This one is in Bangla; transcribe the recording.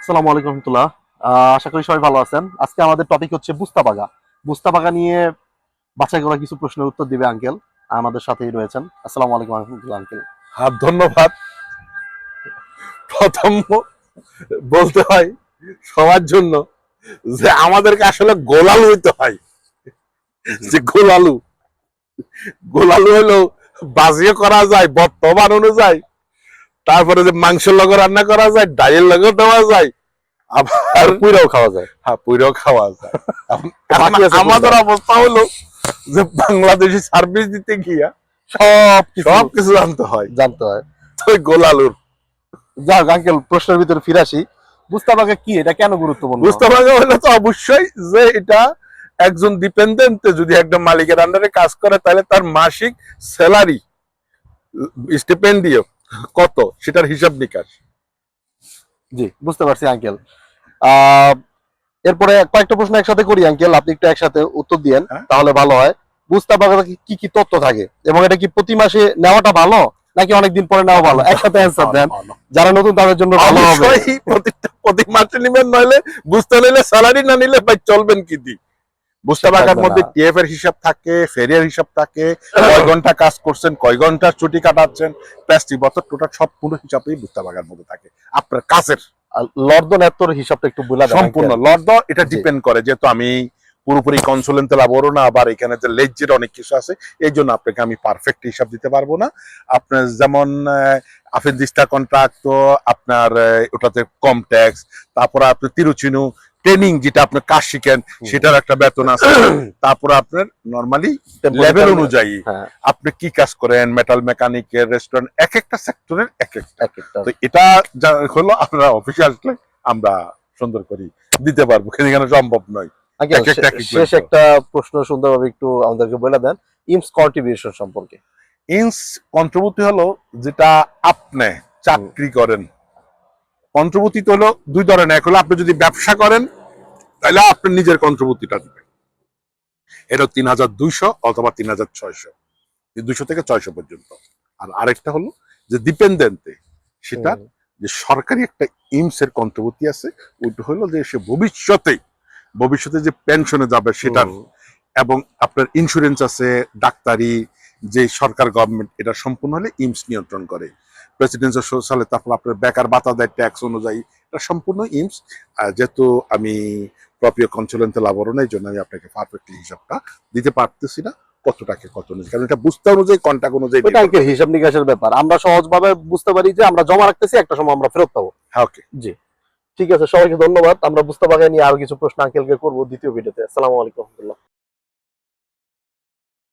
আসসালামু আলাইকুম রহমতুল্লাহ। আশা করি সবাই ভালো আছেন। আজকে আমাদের টপিক হচ্ছে বুস্তাবাগা। বুস্তাবাগা নিয়ে বাছাই করা কিছু প্রশ্নের উত্তর দিবে আঙ্কেল, আমাদের সাথেই রয়েছেন। আসসালামু আলাইকুম রহমতুল্লাহ আঙ্কেল। ধন্যবাদ। প্রথম বলতে হয় সবার জন্য যে আমাদেরকে আসলে গোলালু হইতে হয়। যে গোলালু গোলালু হলো বাজিয়ে করা যায়, বত্ত বানানো যায়, তারপরে যে মাংসের লগে রান্না করা যায়, ডাইয়ের লগে দেওয়া যায়, আবার পুইরাও খাওয়া যায়। হ্যাঁ পুরো খাওয়া যায়। বাকি আছে আমাদের কোনটা? অবস্থা হলো যে বাংলাদেশি সার্ভিস দিতে গিয়া সবকিছু জানতে হয়। তো গোলালুর যাক আঙ্কেল, প্রশ্নের ভিতরে ফিরে আসি। বুস্তাবাগা কি, এটা কেন গুরুত্বপূর্ণ? বুঝতে পারবে হলে তো অবশ্যই যে এটা একজন ডিপেন্ডেন্ট যদি একটা মালিকের আন্ডারে কাজ করে তাহলে তার মাসিক স্যালারি স্টিপেন্ডিও কত সেটার হিসাব নিকাশ। জি, বুঝতে পারছি আঙ্কেল। এরপরে কয়েকটা প্রশ্ন একসাথে করি আঙ্কেল, আপনি একটু একসাথে উত্তর দিয়েন, হ্যাঁ। তাহলে ভালো হয়। বুস্তাবাগা কি কি তথ্য থাকে এবং এটা কি প্রতি মাসে নেওয়াটা ভালো নাকি অনেকদিন পরে নেওয়া ভালো? একসাথে অ্যান্সার দেন, যারা নতুন তাদের জন্য ভালো হবে। অবশ্যই প্রতি মাসে নিবেন, নইলে বুঝতে নিলে স্যালারি না নিলে ভাই চলবেন কি দি। বুঝতে পারার মধ্যে টিএফ এর হিসাব থাকে, ফেরিয়ার হিসাব থাকে, কয় ঘন্টা কাজ করছেন, কয় ঘন্টা ছুটি কাটাচ্ছেন, প্লাস্টিক বছর টোটাল সব পুরো হিসাবই বুঝতে পারার মধ্যে থাকে। আপনার কাজের লর্দন এত্তর হিসাবটা একটু বলে দেন সম্পূর্ণ লর্দ এটা ডিপেন্ড করে, যেহেতু আমি পুরোপুরি কনসুলেন্টে লাভরও না, আবার এখানে যে লেজের অনেক কিছু আছে, এই জন্য আপনাকে আমি পারফেক্ট হিসাব দিতে পারবো না। আপনার যেমন আফেন্দিস্তা কন্ট্রাক্ট, তো আপনার ওটাতে কম ট্যাক্স, তারপরে আপনি তিরুচিনু ট্রেনিং যেটা আপনি কাজ শিখেন সেটার একটা বেতন আছে, তারপরে আপনার নর্মালি লেভেল অনুযায়ী আপনি কি কাজ করেন, মেটাল মেকানিকের, রেস্টুরেন্ট, এক একটা সেক্টরের এক একটা। তো এটা হলো আপনারা অফিসে আসলে আমরা সুন্দর করি দিতে পারবো, এখানে সম্ভব নয়। শেষ একটা প্রশ্ন সুন্দরভাবে একটু আমাদেরকে বলে দেন ইমস কন্ট্রিবিউশন সম্পর্কে। ইমস কন্ট্রিবিউটি হলো যেটা আপনি চাকরি করেন। কন্ট্রিবিউটি তো হলো দুই ধরনের, এক হলো আপনি যদি ব্যবসা করেন তাহলে আপনি নিজের কন্ট্রিবিউটিটা দিবেন, এটা ৩,২০০ অথবা ৩,৬০০, ২০০ থেকে ৬০০ পর্যন্ত। আর আরেকটা হলো যে ডিপেন্ডেন্টে, সেটা যে সরকারি একটা ইমস এর কন্ট্রিবিউটি আছে, ওইটা হলো যে সে ভবিষ্যতে যে পেনশনে যাবে সেটার, এবং আপনার ইন্স্যুরেন্স আছে, ডাক্তারি, যে সরকার গভর্নমেন্ট এটা সম্পূর্ণ হলে ইমস নিয়ন্ত্রণ করে। প্রেসিডেন্সিয়াল সোশ্যালে তারপর আপনার বেকার ভাতা দেয় ট্যাক্স অনুযায়ী, এটা সম্পূর্ণ ইমস। যেহেতু আমি প্রপ্রিয় কনসুলেন্টে লাভরও না, এই জন্য আমি আপনাকে পারফেক্টলি হিসাবটা দিতে পারতেছি না কত টাকা কত নেই, কারণ এটা বুঝতে অনুযায়ী কন্ট্যাক্ট অনুযায়ী হিসাব নিকাশের ব্যাপার। আমরা সহজভাবে বুঝতে পারি যে আমরা জমা রাখতেছি, একটা সময় আমরা ফেরত পাবো। হ্যাঁ, ওকে, জি ঠিক আছে, সবাইকে ধন্যবাদ। আমরা বুস্তাবাগা নিয়ে আরো কিছু প্রশ্ন আঙ্কেলকে করবো দ্বিতীয় ভিডিওতে। আসসালামু আলাইকুম।